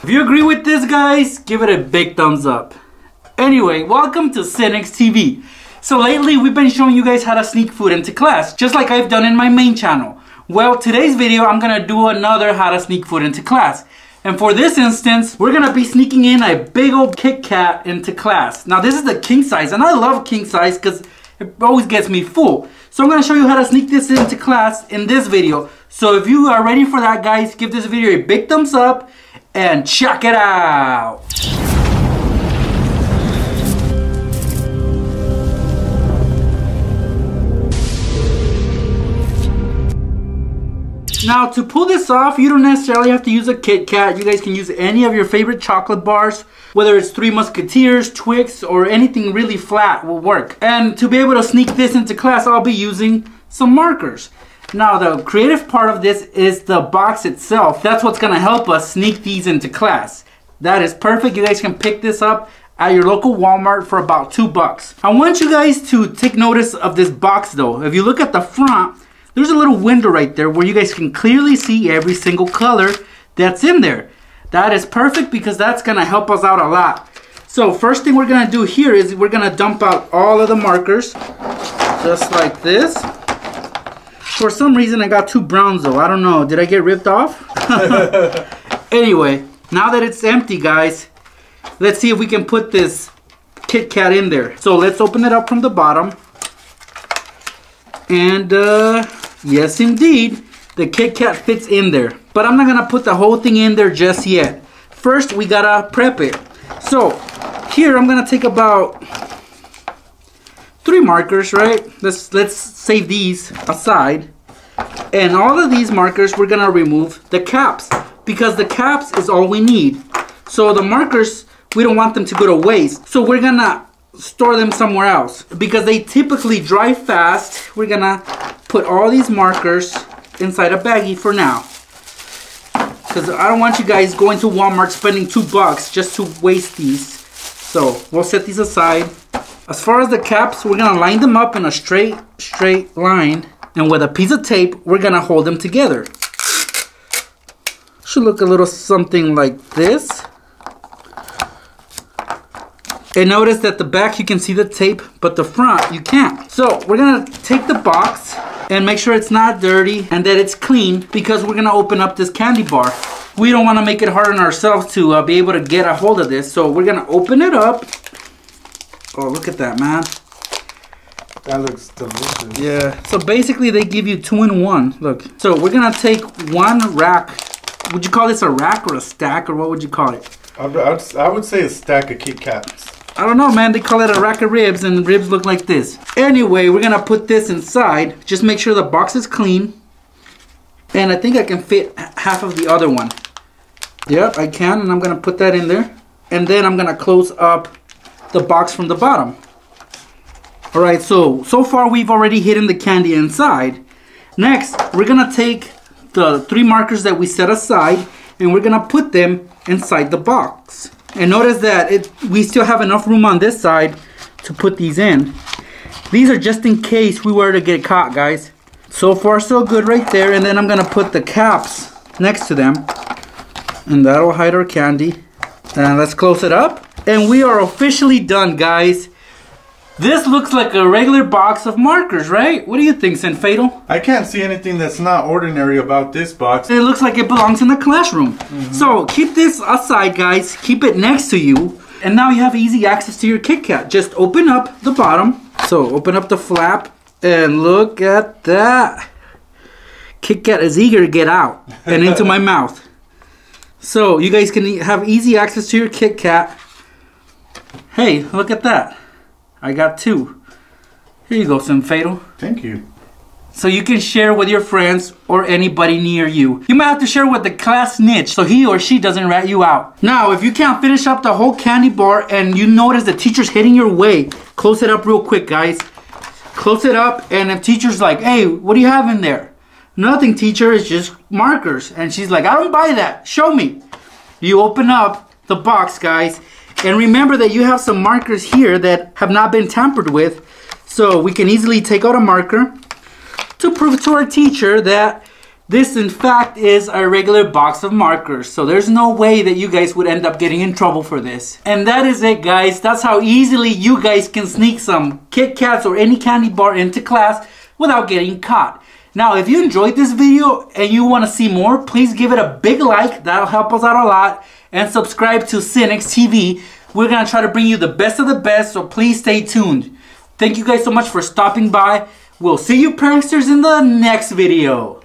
If you agree with this, guys, give it a big thumbs up. Anyway, welcome to Cynics TV. So lately, we've been showing you guys how to sneak food into class, just like I've done in my main channel. Well, today's video, I'm gonna do another how to sneak food into class. And for this instance, we're gonna be sneaking in a big old Kit Kat into class. Now this is the king size, and I love king size because it always gets me full. So I'm gonna show you how to sneak this into class in this video. So if you are ready for that, guys, give this video a big thumbs up and check it out. Now to pull this off, you don't necessarily have to use a Kit Kat. You guys can use any of your favorite chocolate bars, whether it's Three Musketeers, Twix, or anything really flat will work. And to be able to sneak this into class, I'll be using some markers. Now the creative part of this is the box itself. That's what's gonna help us sneak these into class. That is perfect. You guys can pick this up at your local Walmart for about $2. I want you guys to take notice of this box though. If you look at the front, there's a little window right there where you guys can clearly see every single color that's in there. That is perfect because that's gonna help us out a lot. So first thing we're gonna do here is we're gonna dump out all of the markers, just like this. For some reason I got two browns though, I don't know, did I get ripped off? Anyway, now that it's empty, guys, let's see if we can put this Kit Kat in there. So let's open it up from the bottom. And yes indeed, the Kit Kat fits in there. But I'm not gonna put the whole thing in there just yet. First we gotta prep it. So here I'm gonna take about 3 markers, right? Let's save these aside. And all of these markers we're gonna remove the caps, because the caps is all we need. So the markers, we don't want them to go to waste. So we're gonna store them somewhere else because they typically dry fast. We're gonna put all these markers inside a baggie for now, because I don't want you guys going to Walmart spending $2 just to waste these. So we'll set these aside. As far as the caps, we're gonna line them up in a straight line, and with a piece of tape we're gonna hold them together. Should look a little something like this. And notice that the back you can see the tape, but the front you can't. So we're gonna take the box and make sure it's not dirty and that it's clean, because we're gonna open up this candy bar. We don't wanna make it hard on ourselves to be able to get a hold of this. So we're gonna open it up. Oh, look at that, man. That looks delicious. Yeah, so basically they give you 2 in 1. Look, so we're gonna take one rack. Would you call this a rack or a stack, or what would you call it? I would say a stack of Kit Kats. I don't know, man. They call it a rack of ribs, and ribs look like this. Anyway, we're gonna put this inside. Just make sure the box is clean. And I think I can fit half of the other one. Yep, I can, and I'm gonna put that in there. And then I'm gonna close up the box from the bottom. Alright, so far we've already hidden the candy inside. Next, we're gonna take the 3 markers that we set aside, and we're gonna put them inside the box. And notice that we still have enough room on this side to put these in. These are just in case we were to get caught, guys. So far so good right there. And then I'm gonna put the caps next to them, and that'll hide our candy. And let's close it up. And we are officially done, guys. This looks like a regular box of markers, right? What do you think, Sin Fatal? I can't see anything that's not ordinary about this box. It looks like it belongs in the classroom. So keep this aside, guys. Keep it next to you. And now you have easy access to your Kit Kat. Just open up the bottom. So open up the flap and look at that. Kit Kat is eager to get out and into my mouth. So you guys can have easy access to your Kit Kat. Hey, look at that. I got 2. Here you go, Sin Fatal. Thank you. So you can share with your friends or anybody near you. You might have to share with the class snitch so he or she doesn't rat you out. Now, if you can't finish up the whole candy bar and you notice the teacher's heading your way, close it up real quick, guys. Close it up, and if teacher's like, hey, what do you have in there? Nothing, teacher, it's just markers. And she's like, I don't buy that. Show me. You open up the box, guys. And remember that you have some markers here that have not been tampered with. So we can easily take out a marker to prove to our teacher that This in fact is a regular box of markers, so there's no way that you guys would end up getting in trouble for this. And that is it, guys. That's how easily you guys can sneak some Kit Kats or any candy bar into class without getting caught. Now, if you enjoyed this video and you want to see more, please give it a big like. That'll help us out a lot. And subscribe to Cynics TV. We're going to try to bring you the best of the best, so please stay tuned. Thank you guys so much for stopping by. We'll see you pranksters in the next video.